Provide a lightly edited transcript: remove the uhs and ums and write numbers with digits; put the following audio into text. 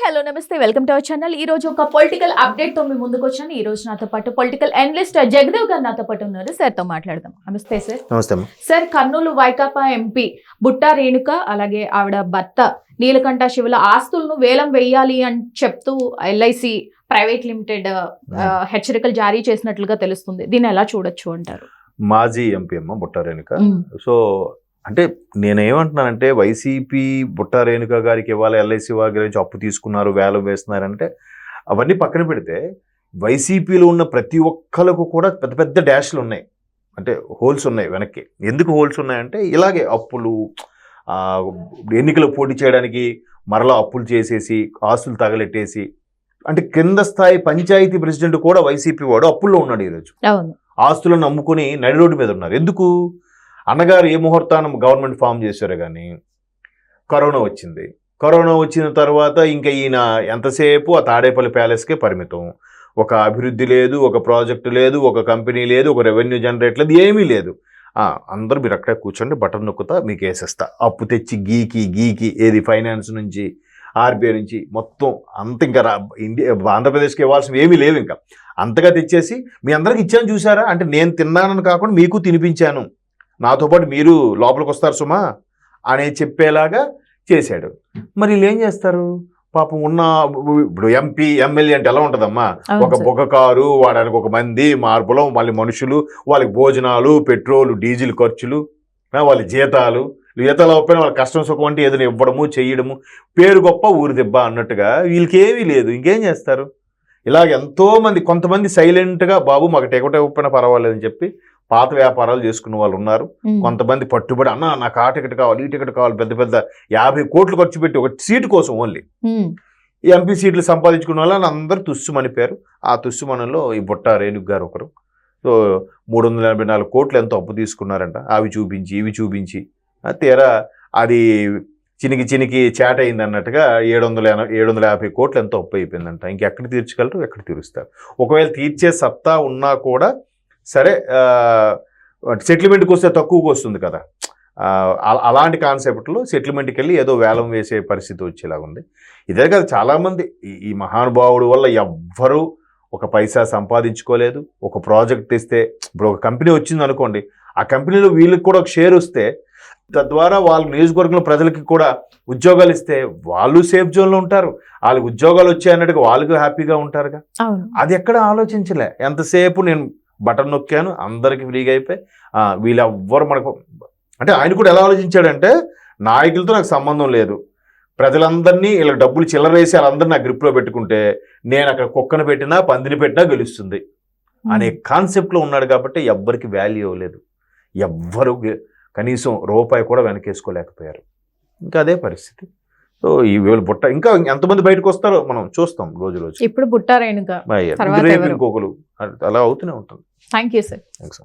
Hello నమస్తే welcome to our channel. ఈ రోజు ఒక పొలిటికల్ అప్డేట్ తో మీ ముందుకు వచ్చాను. ఈ రోజు నాతో పాటు పొలిటికల్ అనలిస్ట్ జగదేవ్ గారు నాతో పాటు ఉన్నారు. సార్ తో మాట్లాడదాం. నమస్తే సార్. నమస్తే సార్, కర్నూలు వైకాపా ఎంపీ బుట్టా రేణుక అలాగే ఆవిడ భర్త నీలకంఠ శివుల ఆస్తులను వేలం వేయాలి అని చెప్తూ ఎల్ఐసి ప్రైవేట్ లిమిటెడ్ హెచ్చరికలు జారీ చేసినట్లుగా తెలుస్తుంది. దీన్ని ఎలా చూడొచ్చు అంటారు? మాజీ ఎంపీ అమ్మ బుట్టా రేణుక. సో అంటే నేనేమంటున్నానంటే వైసీపీ బుట్టా రేణుక గారికి ఇవాళ ఎల్ఐసి వారి గురించి అప్పు తీసుకున్నారు, వేలం వేస్తున్నారంటే అవన్నీ పక్కన పెడితే వైసీపీలో ఉన్న ప్రతి ఒక్కరికి కూడా పెద్ద పెద్ద డాష్లు ఉన్నాయి, అంటే హోల్స్ ఉన్నాయి వెనక్కి. ఎందుకు హోల్స్ ఉన్నాయంటే ఇలాగే అప్పులు, ఎన్నికలు పోటీ చేయడానికి మరలా అప్పులు చేసేసి ఆస్తులు తగలెట్టేసి, అంటే కింద స్థాయి పంచాయతీ ప్రెసిడెంట్ కూడా వైసీపీ వాడు అప్పుల్లో ఉన్నాడు ఈరోజు. ఆస్తులను అమ్ముకుని నడి రోడ్డు మీద ఉన్నారు. ఎందుకు? అన్నగారు ఏ ముహూర్తాన్ని గవర్నమెంట్ ఫామ్ చేశారు, కానీ కరోనా వచ్చింది. కరోనా వచ్చిన తర్వాత ఇంకా ఈయన ఎంతసేపు ఆ తాడేపల్లి ప్యాలెస్కే పరిమితం. ఒక అభివృద్ధి లేదు, ఒక ప్రాజెక్టు లేదు, ఒక కంపెనీ లేదు, ఒక రెవెన్యూ జనరేట్ లేదు, ఏమీ లేదు. అందరూ మీరు అక్కడే కూర్చోండి, బటన్ నొక్కుతా మీకు వేసేస్తా, అప్పు తెచ్చి గీకి ఏది ఫైనాన్స్ నుంచి ఆర్బీఐ నుంచి మొత్తం అంత ఇంకా ఆంధ్రప్రదేశ్కి ఇవ్వాల్సినవి ఏమీ లేవు. ఇంకా అంతగా తెచ్చేసి మీ అందరికి ఇచ్చాను చూసారా, అంటే నేను తిన్నానని కాకుండా మీకు తినిపించాను, నాతో పాటు మీరు లోపలికి వస్తారు సుమా అని చెప్పేలాగా చేశాడు. మరి వీళ్ళు ఏం చేస్తారు పాపం? ఉన్న ఇప్పుడు ఎంపీ ఎమ్మెల్యే అంటే ఎలా ఉంటుందమ్మా, ఒక బొగ్గ కారు వాడానికి ఒక మంది మార్పులో మళ్ళీ మనుషులు, వాళ్ళకి భోజనాలు, పెట్రోలు, డీజిల్ ఖర్చులు, వాళ్ళ జీతాలు అవ్వకపోయినా వాళ్ళ కష్టం సుఖం అంటే ఏదైనా ఇవ్వడము చేయడము, పేరు గొప్ప ఊరు దెబ్బ అన్నట్టుగా వీళ్ళకి ఏమీ లేదు. ఇంకేం చేస్తారు? ఇలాగ ఎంతోమంది, కొంతమంది సైలెంట్గా బాబు మాకు టెకట ఇవ్వకపోయినా పర్వాలేదని చెప్పి పాత వ్యాపారాలు చేసుకున్న వాళ్ళు ఉన్నారు. కొంతమంది పట్టుబడి అన్న నాకు ఆ టికెట్ కావాలి, ఈ టికెట్ కావాలి, పెద్ద పెద్ద 50 కోట్లు ఖర్చు పెట్టి ఒక సీటు కోసం ఓన్లీ ఎంపీ సీట్లు సంపాదించుకున్న వాళ్ళని అందరూ తుస్సుమనిపోయారు. ఆ తుస్సుమనంలో ఈ బుట్టా రేణుక గారు ఒకరు. సో 384 కోట్లు ఎంతో అప్పు తీసుకున్నారంట. అవి చూపించి ఇవి చూపించి తీరా అది చినికి చాట్ అయింది అన్నట్టుగా 750 కోట్లు ఎంతో అప్పు అయిపోయిందంట. ఇంకెక్కడ తీర్చగలరు, ఎక్కడ తీరుస్తారు? ఒకవేళ తీర్చే సత్తా ఉన్నా కూడా సరే, సెటిల్మెంట్కి వస్తే తక్కువకి వస్తుంది కదా. అలాంటి కాన్సెప్ట్లో సెటిల్మెంట్కి వెళ్ళి ఏదో వేలం వేసే పరిస్థితి వచ్చేలాగా ఉంది. ఇదే కదా చాలామంది ఈ మహానుభావుడు వల్ల ఎవ్వరూ ఒక పైసా సంపాదించుకోలేదు. ఒక ప్రాజెక్ట్ తెస్తే, ఇప్పుడు ఒక కంపెనీ వచ్చింది అనుకోండి, ఆ కంపెనీలో వీళ్ళకి కూడా ఒక షేర్ వస్తే తద్వారా వాళ్ళ నియోజకవర్గంలో ప్రజలకి కూడా ఉద్యోగాలు ఇస్తే వాళ్ళు సేఫ్ జోన్లో ఉంటారు. వాళ్ళకి ఉద్యోగాలు వచ్చాయన్నట్టుగా వాళ్ళకి హ్యాపీగా ఉంటారుగా. అది ఎక్కడ ఆలోచించలే. ఎంతసేపు నేను బటన్ నొక్కాను, అందరికి ఫ్రీగా అయిపోయి వీళ్ళెవ్వరు మనకు, అంటే ఆయన కూడా ఎలా ఆలోచించాడంటే నాయకులతో నాకు సంబంధం లేదు, ప్రజలందరినీ ఇలా డబ్బులు చిల్లరేసి వాళ్ళందరినీ నా గ్రిప్లో పెట్టుకుంటే నేను అక్కడ కుక్కను పెట్టినా పందిని పెట్టినా గెలుస్తుంది అనే కాన్సెప్ట్లో ఉన్నాడు. కాబట్టి ఎవ్వరికి వాల్యూ ఇవ్వలేదు, ఎవ్వరు కనీసం రూపాయి కూడా వెనకేసుకోలేకపోయారు. ఇంకా అదే పరిస్థితి. సో ఈ బుట్ట ఇంకా ఎంతమంది బయటకు వస్తారో మనం చూస్తాం రోజు. ఇప్పుడు బుట్టా రేణుక ఇంకొకరు అలా అవుతూనే ఉంటుంది. Thank you sir. థ్యాంక్స్.